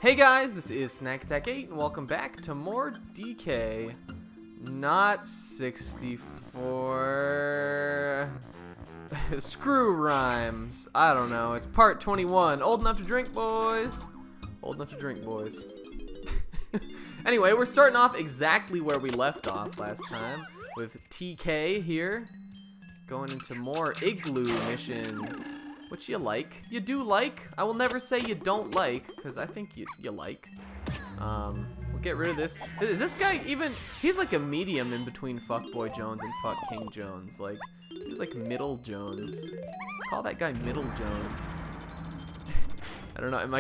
Hey guys, this is Snack Attack 8 and welcome back to more DK. Not 64. Screw rhymes. I don't know. It's part 21. Old enough to drink, boys. Old enough to drink, boys. Anyway, we're starting off exactly where we left off last time with TK here. Going into more igloo missions. Which you like. You do like. I will never say you don't like, because I think you like. We'll get rid of this. Is this guy even... He's like a medium in between Fuckboy Jones and Fuck King Jones. Like, he's like Middle Jones. Call that guy Middle Jones. I don't know. Am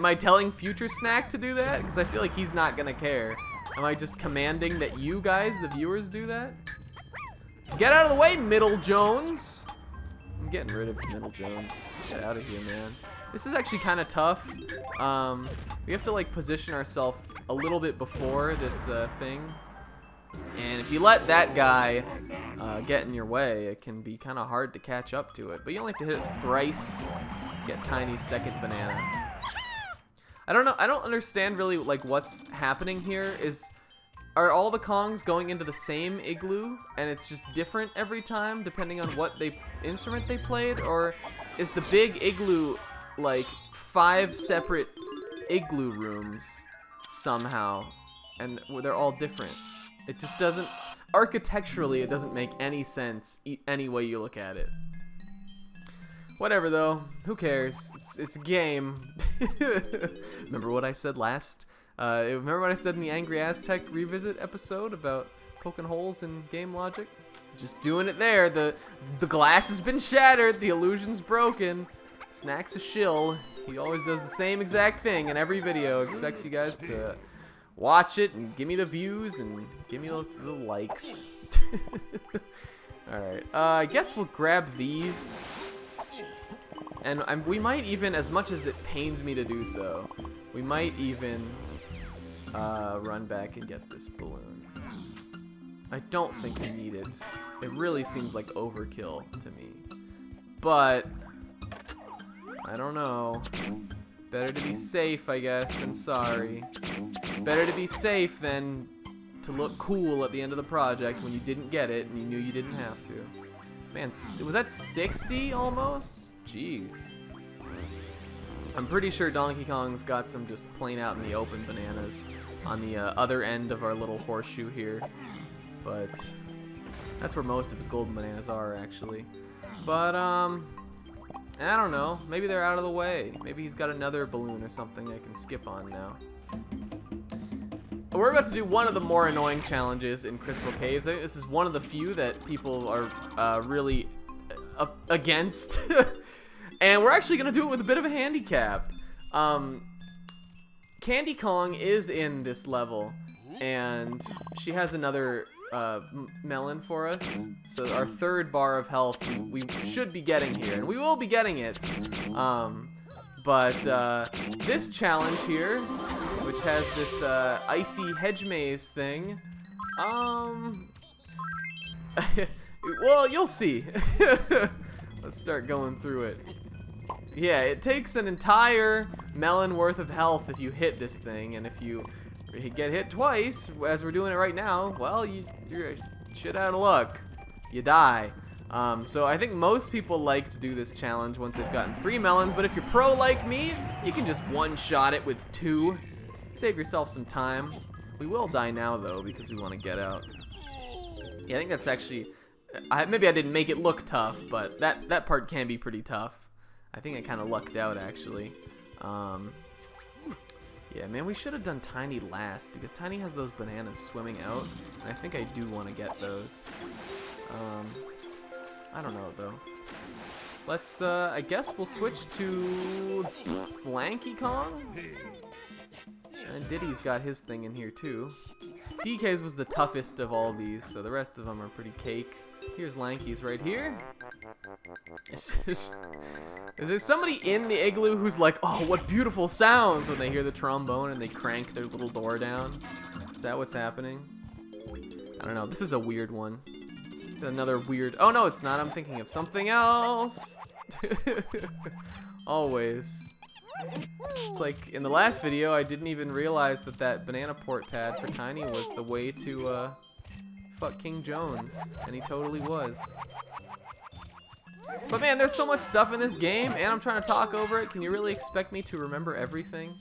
I telling Future Snack to do that? Because I feel like he's not going to care. Am I just commanding that you guys, the viewers, do that? Get out of the way, Middle Jones! I'm getting rid of Middle Jones. Get out of here, man. This is actually kind of tough. We have to like position ourselves a little bit before this thing. And if you let that guy get in your way, it can be kind of hard to catch up to it. But you only have to hit it thrice. Get Tiny's second banana. I don't know. I don't understand really like what's happening here. Are all the Kongs going into the same igloo and it's just different every time depending on what instrument they played? Or is the big igloo like 5 separate igloo rooms somehow and they're all different? It just doesn't, architecturally it doesn't make any sense any way you look at it. Whatever though, who cares? It's a game. Remember what I said last? Remember what I said in the Angry Aztec Revisit episode about poking holes in game logic? Just doing it there. The glass has been shattered. The illusion's broken. Snack's a shill. He always does the same exact thing in every video. Expects you guys to watch it and give me the views and give me the likes. Alright. I guess we'll grab these. And we might even, as much as it pains me to do so, we might even... run back and get this balloon. I don't think we need it. It really seems like overkill to me. But I don't know. Better to be safe, I guess, than sorry. Better to be safe than to look cool at the end of the project when you didn't get it and you knew you didn't have to. Man, was that 60 almost? Jeez. I'm pretty sure Donkey Kong's got some just plain out in the open bananas on the other end of our little horseshoe here. But that's where most of his golden bananas are, actually. But, I don't know. Maybe they're out of the way. Maybe he's got another balloon or something I can skip on now. We're about to do one of the more annoying challenges in Crystal Caves. I think this is one of the few that people are really against. And we're actually going to do it with a bit of a handicap. Candy Kong is in this level, and she has another melon for us. So our third bar of health we should be getting here, and we will be getting it. But this challenge here, which has this icy hedge maze thing, well, you'll see. Let's start going through it. Yeah, it takes an entire melon worth of health if you hit this thing, and if you get hit twice, as we're doing it right now, well, you're shit out of luck. You die. So I think most people like to do this challenge once they've gotten 3 melons, but if you're pro like me, you can just one-shot it with 2. Save yourself some time. We will die now, though, because we want to get out. Yeah, I think that's actually... maybe I didn't make it look tough, but that part can be pretty tough. I think I kind of lucked out, actually. Yeah, man, we should have done Tiny last, because Tiny has those bananas swimming out, and I think I do want to get those. I don't know, though. Let's, I guess we'll switch to Lanky Kong? And Diddy's got his thing in here, too. DK's was the toughest of all these, so the rest of them are pretty cake. Here's Lanky's right here. Is there somebody in the igloo who's like, oh, what beautiful sounds when they hear the trombone and they crank their little door down? Is that what's happening? I don't know. This is a weird one. Another weird... Oh, no, it's not. I'm thinking of something else. Always. It's like in the last video, I didn't even realize that that banana port pad for Tiny was the way to fuck King Jones, and he totally was. But man, there's so much stuff in this game, and I'm trying to talk over it. Can you really expect me to remember everything?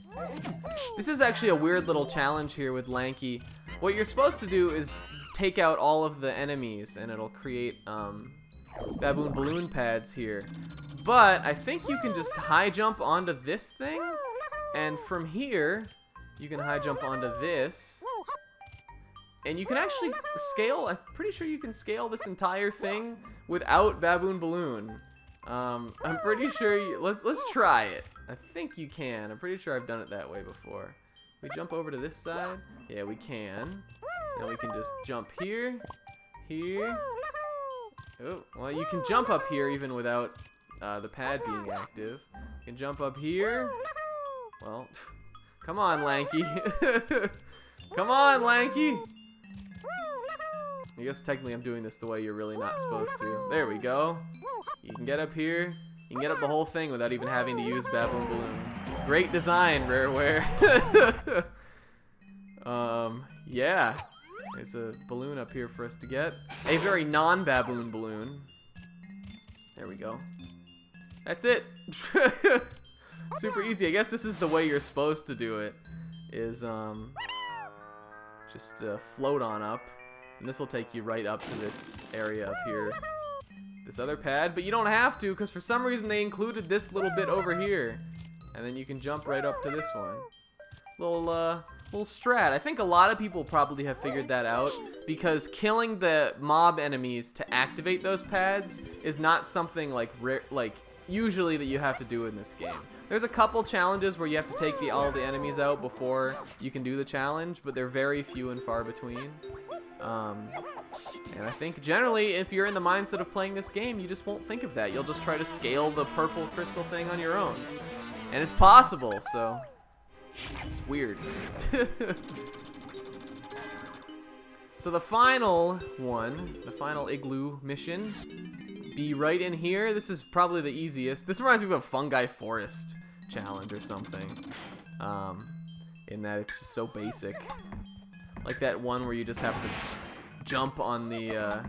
This is actually a weird little challenge here with Lanky. What you're supposed to do is take out all of the enemies, and it'll create baboon balloon pads here. But I think you can just high jump onto this thing, and from here, you can high jump onto this. And you can actually scale, I'm pretty sure you can scale this entire thing without Baboon Balloon. I'm pretty sure, let's try it. I think you can. I'm pretty sure I've done it that way before. We jump over to this side. Yeah, we can. And we can just jump here, here. Oh, well, you can jump up here even without the pad being active. You can jump up here. Well, come on, Lanky. Come on, Lanky. I guess technically I'm doing this the way you're really not supposed to. There we go. You can get up here. You can get up the whole thing without even having to use Baboon Balloon. Great design, Rareware. Yeah. There's a balloon up here for us to get. A very non-baboon balloon. There we go. That's it. Super easy. I guess this is the way you're supposed to do it. Is just float on up. And this will take you right up to this area up here. This other pad, but you don't have to because for some reason they included this little bit over here. And then you can jump right up to this one. Little strat. I think a lot of people probably have figured that out because killing the mob enemies to activate those pads is not something like usually that you have to do in this game. There's a couple challenges where you have to take all the enemies out before you can do the challenge, but they're very few and far between. And I think generally if you're in the mindset of playing this game, you just won't think of that. You'll just try to scale the purple crystal thing on your own. And it's possible, so it's weird. So the final one, the final igloo mission, be right in here. This is probably the easiest. This reminds me of a fungi forest challenge or something. In that it's just so basic. Like that one where you just have to jump on the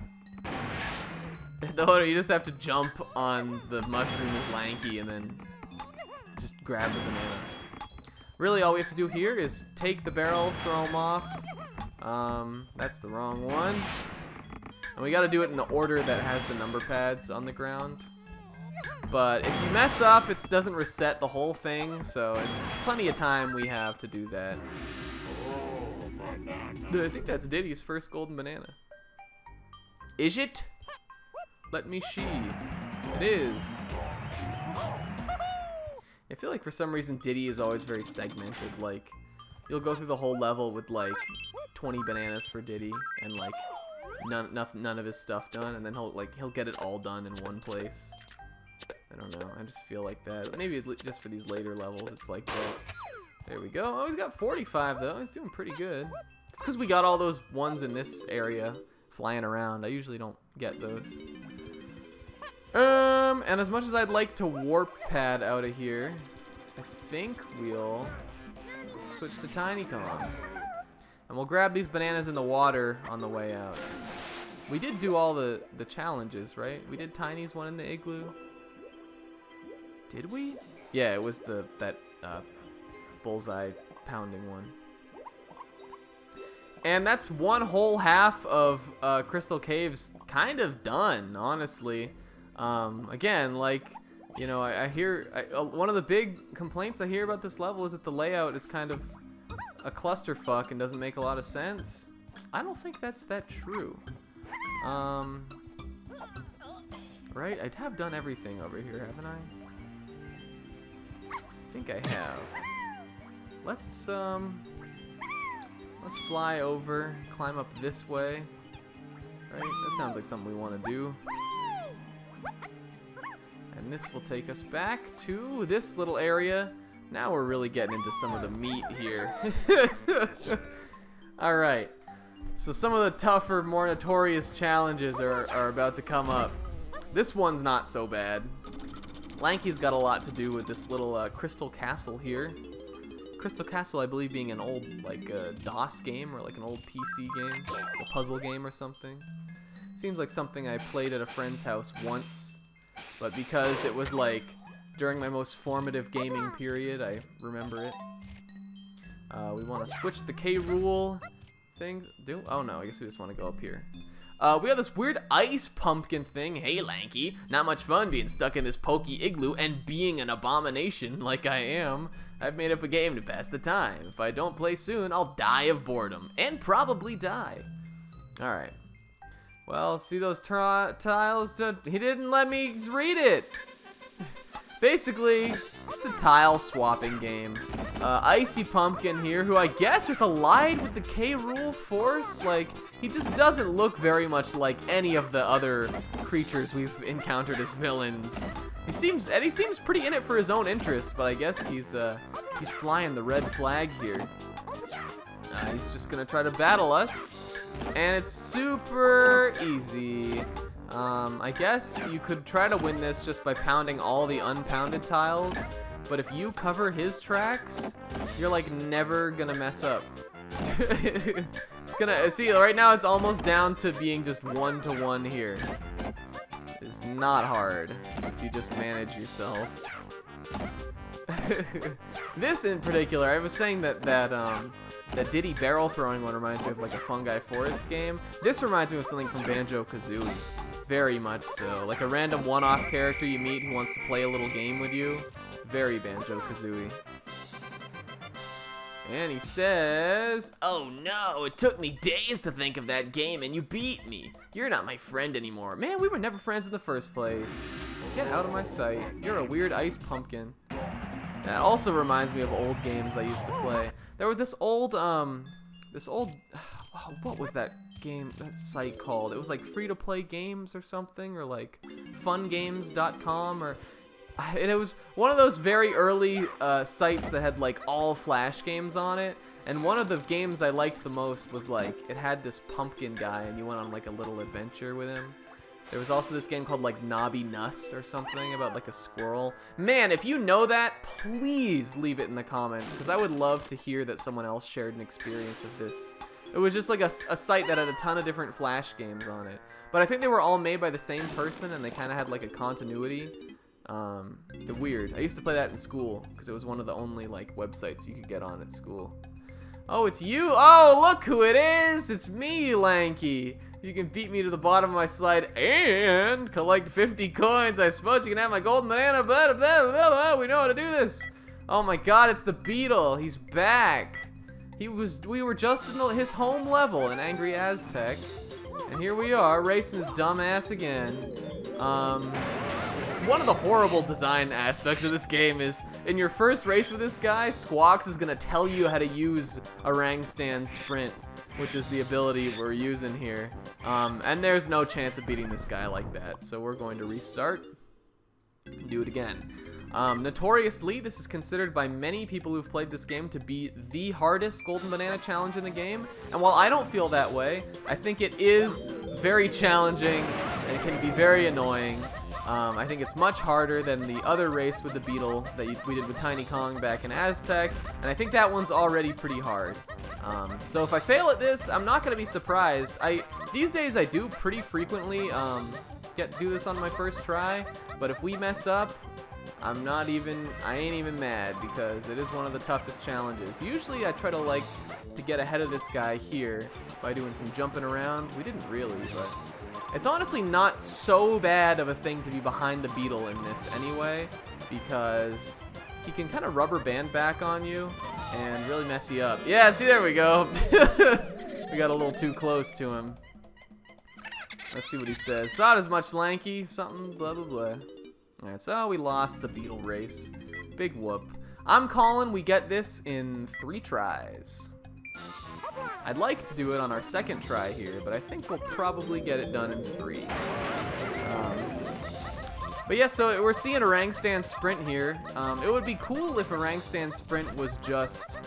you just have to jump on the mushroom as Lanky and then just grab the banana. Really all we have to do here is take the barrels, throw them off. That's the wrong one. And we gotta do it in the order that has the number pads on the ground. But if you mess up, it doesn't reset the whole thing, so it's plenty of time we have to do that. I think that's Diddy's first golden banana. Is it? Let me see. It is. I feel like for some reason Diddy is always very segmented. Like, you'll go through the whole level with like 20 bananas for Diddy and like none of his stuff done, and then he'll get it all done in one place. I don't know. I just feel like that. Maybe just for these later levels, it's like that. There we go. Oh, he's got 45 though. He's doing pretty good. It's because we got all those ones in this area flying around. I usually don't get those. And as much as I'd like to warp pad out of here, I think we'll switch to Tiny Kong. And we'll grab these bananas in the water on the way out. We did do all the challenges, right? We did Tiny's one in the igloo. Did we? Yeah, it was that bullseye pounding one. And that's one whole half of Crystal Caves kind of done, honestly. Again, like, you know, I hear one of the big complaints I hear about this level is that the layout is kind of a clusterfuck and doesn't make a lot of sense. I don't think that's that true. Right? I have done everything over here, haven't I? I think I have. Let's fly over, climb up this way. Right? That sounds like something we want to do. And this will take us back to this little area. Now we're really getting into some of the meat here. Alright. So some of the tougher, more notorious challenges are about to come up. This one's not so bad. Lanky's got a lot to do with this little Crystal Castle here. Crystal Castle, I believe, being an old, like, DOS game or like an old PC game, a puzzle game or something. Seems like something I played at a friend's house once, but because it was like during my most formative gaming period, I remember it. We want to switch the K rule thing. Oh no, I guess we just want to go up here. We have this weird ice pumpkin thing. Hey, Lanky, not much fun being stuck in this pokey igloo and being an abomination like I am. I've made up a game to pass the time. If I don't play soon, I'll die of boredom. And probably die. Alright. Well, see those tiles? He didn't let me read it. Basically, just a tile swapping game. Icy Pumpkin here, who I guess is allied with the K Rool force. Like, he just doesn't look very much like any of the other creatures we've encountered as villains. He seems pretty in it for his own interest, but I guess he's flying the red flag here. He's just gonna try to battle us, and it's super easy. I guess you could try to win this just by pounding all the unpounded tiles, but if you cover his tracks, you're like never gonna mess up. It's gonna, see, right now it's almost down to being just 1-to-1 here. It's not hard if you just manage yourself. This in particular, I was saying that Diddy barrel throwing one reminds me of like a Fungi Forest game. This reminds me of something from Banjo-Kazooie. Very much so. Like a random one-off character you meet who wants to play a little game with you. Very Banjo-Kazooie. And he says, "Oh no, it took me days to think of that game and you beat me. You're not my friend anymore." Man, we were never friends in the first place. Get out of my sight. You're a weird ice pumpkin. That also reminds me of old games I used to play. There was this old, what was that game, that site called? It was like free-to-play games or something, or like fungames.com, or... And it was one of those very early sites that had like all Flash games on it. And one of the games I liked the most was like, it had this pumpkin guy and you went on like a little adventure with him. There was also this game called like Nobby Nuss or something about like a squirrel. Man, if you know that, please leave it in the comments, because I would love to hear that someone else shared an experience of this. It was just like a site that had a ton of different Flash games on it. But I think they were all made by the same person and they kind of had like a continuity. Weird. I used to play that in school because it was one of the only like websites you could get on at school. Oh, it's you! Oh, look who it is! It's me, Lanky! You can beat me to the bottom of my slide and collect 50 coins. I suppose you can have my golden banana, blah, blah, blah, blah. We know how to do this. Oh my god, it's the Beetle. He's back. We were just in his home level in Angry Aztec. And here we are, racing his dumb ass again. One of the horrible design aspects of this game is, in your first race with this guy, Squawks is gonna tell you how to use Orang Stand Sprint, which is the ability we're using here. And there's no chance of beating this guy like that, so we're going to restart and do it again. Notoriously, this is considered by many people who've played this game to be the hardest Golden Banana challenge in the game, and while I don't feel that way, I think it is very challenging and it can be very annoying. I think it's much harder than the other race with the Beetle that we did with Tiny Kong back in Aztec, and I think that one's already pretty hard. So if I fail at this, I'm not going to be surprised. These days I do pretty frequently do this on my first try, but if we mess up, I ain't even mad, because it is one of the toughest challenges. Usually I try to get ahead of this guy here by doing some jumping around. We didn't really, but it's honestly not so bad of a thing to be behind the Beetle in this anyway, because he can kind of rubber band back on you and really mess you up. Yeah, see, there we go. We got a little too close to him. Let's see what he says. Thought as much, Lanky. Something blah blah blah. Alright, so we lost the Beetle race. Big whoop. I'm calling we get this in 3 tries. I'd like to do it on our second try here, but I think we'll probably get it done in 3. But yeah, so we're seeing Orang Stand Sprint here. It would be cool if Orang Stand Sprint was just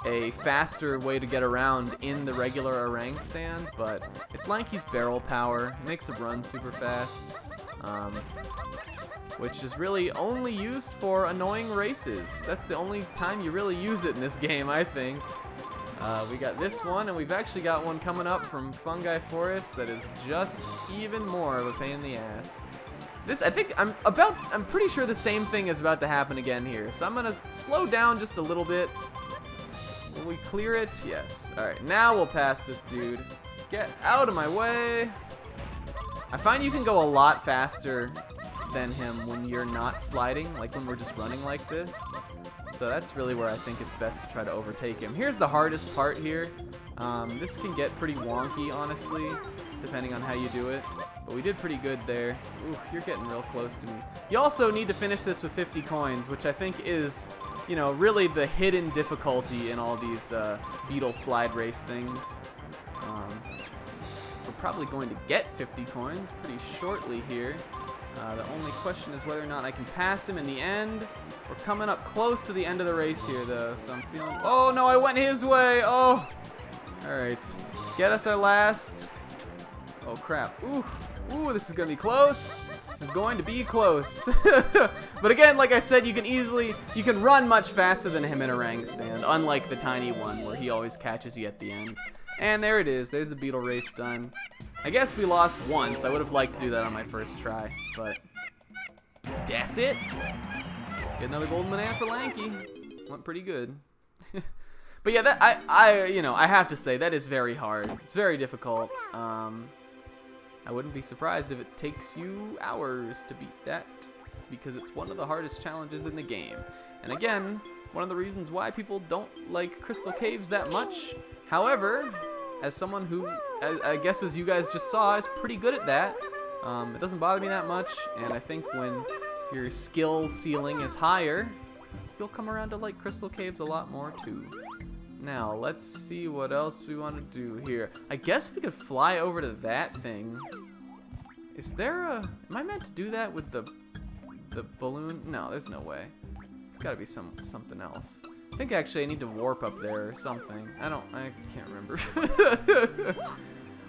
a faster way to get around in the regular Orang Stand, but it's Lanky's barrel power. It makes it run super fast. which is really only used for annoying races. That's the only time you really use it in this game, I think. We got this one, and we've actually got one coming up from Fungi Forest that is just even more of a pain in the ass. This, I think, I'm pretty sure the same thing is about to happen again here. So I'm gonna slow down just a little bit. Will we clear it? Yes. All right, now we'll pass this dude. Get out of my way. I find you can go a lot faster than him when you're not sliding, like when we're just running like this. So that's really where I think it's best to try to overtake him. Here's the hardest part here. This can get pretty wonky, honestly, depending on how you do it. But we did pretty good there. Ooh, you're getting real close to me. You also need to finish this with 50 coins, which I think is, you know, really the hidden difficulty in all these Beetle slide race things. We're probably going to get 50 coins pretty shortly here. The only question is whether or not I can pass him in the end. We're coming up close to the end of the race here, though, so I'm feeling... Oh, no, I went his way. Oh. All right. Get us our last... Oh, crap. Ooh. Ooh, this is going to be close. This is going to be close. But again, like I said, you can run much faster than him in a rank stand, unlike the tiny one where he always catches you at the end. And there it is. There's the Beetle race done. I guess we lost once. I would have liked to do that on my first try, but that's it. Get another golden banana for Lanky. Went pretty good. But yeah, that I have to say that is very hard. It's very difficult. I wouldn't be surprised if it takes you hours to beat that, because it's one of the hardest challenges in the game. And again, one of the reasons why people don't like Crystal Caves that much. However, as someone who, I guess as you guys just saw, is pretty good at that, it doesn't bother me that much, and I think when your skill ceiling is higher, you'll come around to like Crystal Caves a lot more too. Now, let's see what else we want to do here. I guess we could fly over to that thing. Is there a... Am I meant to do that with the balloon? No, there's no way. It's got to be something else. I think actually I need to warp up there or something. I can't remember.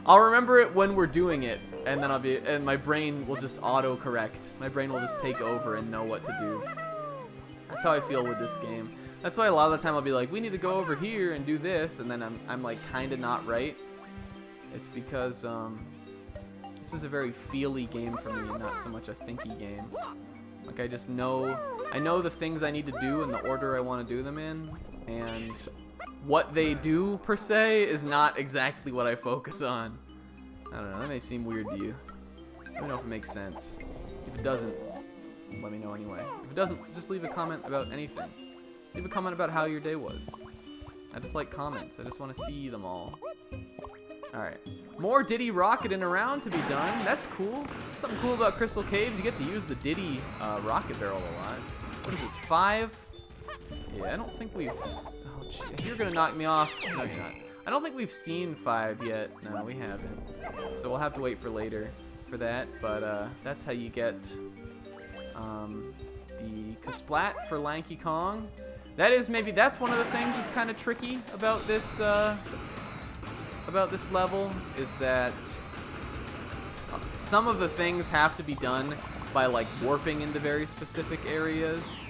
I'll remember it when we're doing it, and then and my brain will just auto-correct. My brain will just take over and know what to do. That's how I feel with this game. That's why a lot of the time I'll be like, we need to go over here and do this, and then I'm like kind of not right. It's because this is a very feely game for me, not so much a thinky game. Like I just know, I know the things I need to do in the order I want to do them in, and what they do per se is not exactly what I focus on. I don't know, that may seem weird to you. Let me know if it makes sense. If it doesn't, let me know anyway. If it doesn't, just leave a comment about anything. Leave a comment about how your day was. I just like comments. I just want to see them all. Alright. More Diddy rocketing around to be done. That's cool. Something cool about Crystal Caves, you get to use the Diddy rocket barrel a lot. What is this, 5? Yeah, I don't think we've... Oh, gee, you're going to knock me off. No, you're not. I don't think we've seen 5 yet. No, we haven't. So we'll have to wait for later for that. But that's how you get the Kasplat for Lanky Kong. That's one of the things that's kind of tricky about this level, is that some of the things have to be done by like warping into very specific areas.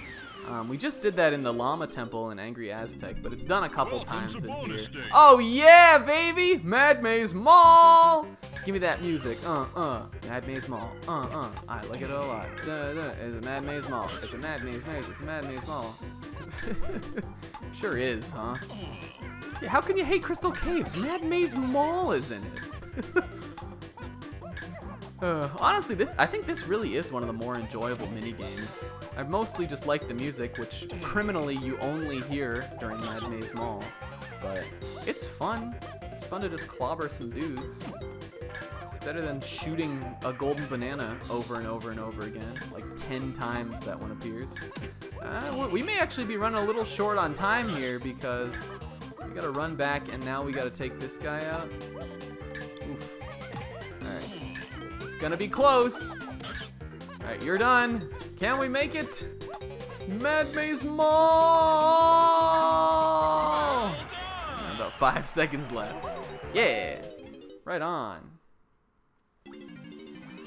We just did that in the Llama Temple in Angry Aztec, but it's done a couple times in here. Oh yeah, baby! Mad Maze Mall! Give me that music. Mad Maze Mall. I like it a lot. It's a Mad Maze Mall. It's a Mad Maze Maze. It's a Mad Maze Mall. Sure is, huh? Yeah, how can you hate Crystal Caves? Mad Maze Mall is in it. Honestly, I think this really is one of the more enjoyable minigames. I mostly just like the music, which criminally you only hear during Mad Maze Mall. But it's fun. It's fun to just clobber some dudes. It's better than shooting a golden banana over and over and over again. Like 10 times that one appears. We may actually be running a little short on time here because we gotta run back and now we gotta take this guy out. Oof. Alright. It's gonna be close. Alright, you're done. Can we make it? Mad Maze Mall! About 5 seconds left. Yeah! Right on.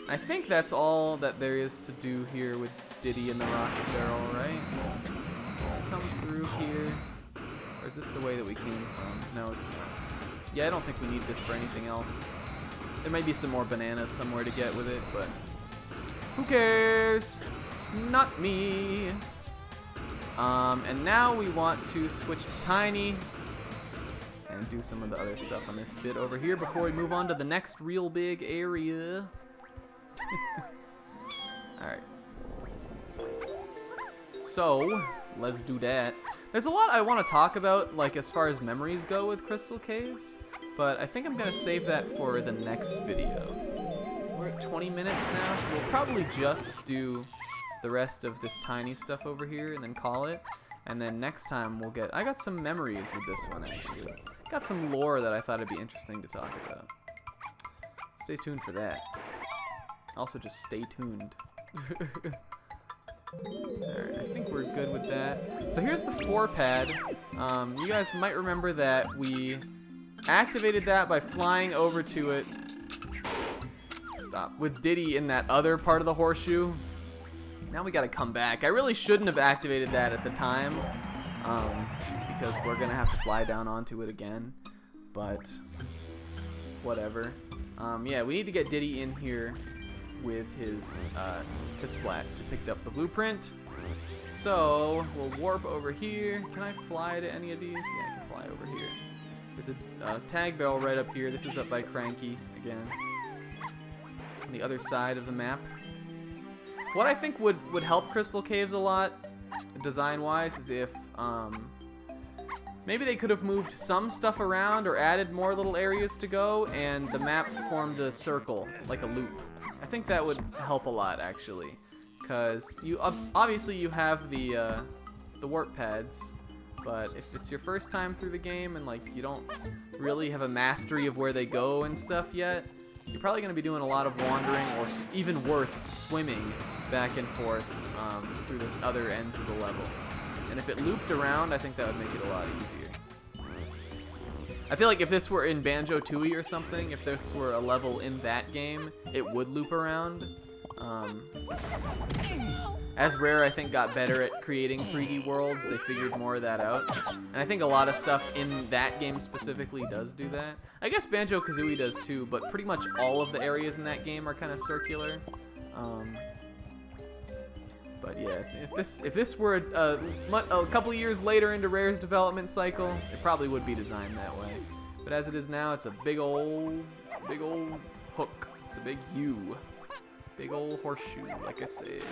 I think that's all that there is to do here with Diddy in the rocket barrel, right? Come through here. Or is this the way that we came from? No, it's not. Yeah, I don't think we need this for anything else. There might be some more bananas somewhere to get with it, but who cares? Not me. And now we want to switch to Tiny and do some of the other stuff on this bit over here before we move on to the next real big area. Alright. So, let's do that. There's a lot I want to talk about, like as far as memories go with Crystal Caves, but I think I'm going to save that for the next video. We're at 20 minutes now, so we'll probably just do the rest of this Tiny stuff over here and then call it. And then next time we'll get... I got some memories with this one, actually. Got some lore that I thought it'd be interesting to talk about. Stay tuned for that. Also, just stay tuned. Alright, I think we're good with that. So here's the 4-pad. You guys might remember that we activated that by flying over to it. Stop. With Diddy in that other part of the horseshoe. Now we gotta come back. I really shouldn't have activated that at the time, because we're gonna have to fly down onto it again, but whatever. Yeah, we need to get Diddy in here with his Kasplat to pick up the blueprint. So we'll warp over here. Can I fly to any of these? Yeah, I can fly over here. There's a tag barrel right up here. This is up by Cranky again. On the other side of the map. What I think would help Crystal Caves a lot, design-wise, is if maybe they could have moved some stuff around or added more little areas to go, and the map formed a circle, like a loop. I think that would help a lot, actually, because you obviously you have the warp pads, but if it's your first time through the game and like you don't really have a mastery of where they go and stuff yet, you're probably going to be doing a lot of wandering, or even worse, swimming back and forth through the other ends of the level. And if it looped around, I think that would make it a lot easier. I feel like if this were in Banjo-Tooie or something, if this were a level in that game, it would loop around. It's just, as Rare, I think, got better at creating 3D worlds, they figured more of that out. And I think a lot of stuff in that game specifically does do that. I guess Banjo-Kazooie does too, but pretty much all of the areas in that game are kind of circular. But yeah, if this were a couple years later into Rare's development cycle, it probably would be designed that way. But as it is now, it's a big old hook. It's a big U. Big old horseshoe, like I said.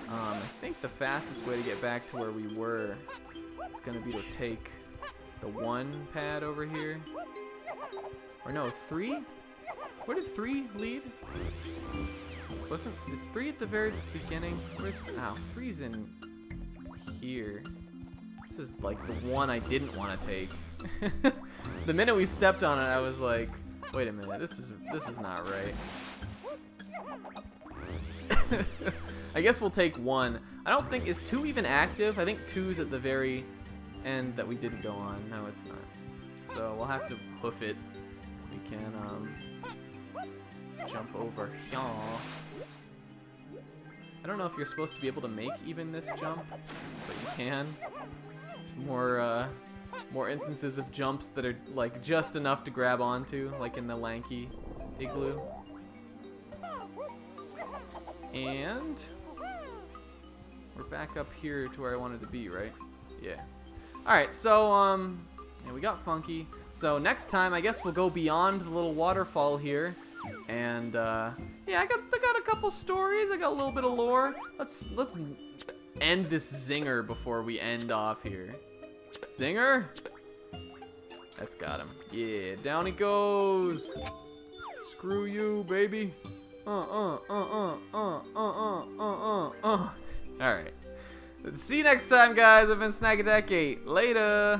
I think the fastest way to get back to where we were is going to be to take the 1 pad over here. Or no, 3? Where did 3 lead? Is 3 at the very beginning? Where's, 3's in here. This is like the one I didn't want to take. The minute we stepped on it, I was like, wait a minute, this is not right. I guess we'll take 1. I don't think, is 2 even active? I think 2's at the very end that we didn't go on. No, it's not. So we'll have to hoof it. We can jump over here. I don't know if you're supposed to be able to make even this jump, but you can. It's more instances of jumps that are like just enough to grab onto, like in the Lanky Igloo. And we're back up here to where I wanted to be, right? Yeah. Alright, so yeah, we got Funky. So next time I guess we'll go beyond the little waterfall here. And yeah, I got a couple stories, I got a little bit of lore. Let's end this zinger before we end off here. Zinger? That's got him. Yeah, down he goes. Screw you, baby. Alright. See you next time, guys. I've been Snack Attack 8. Later.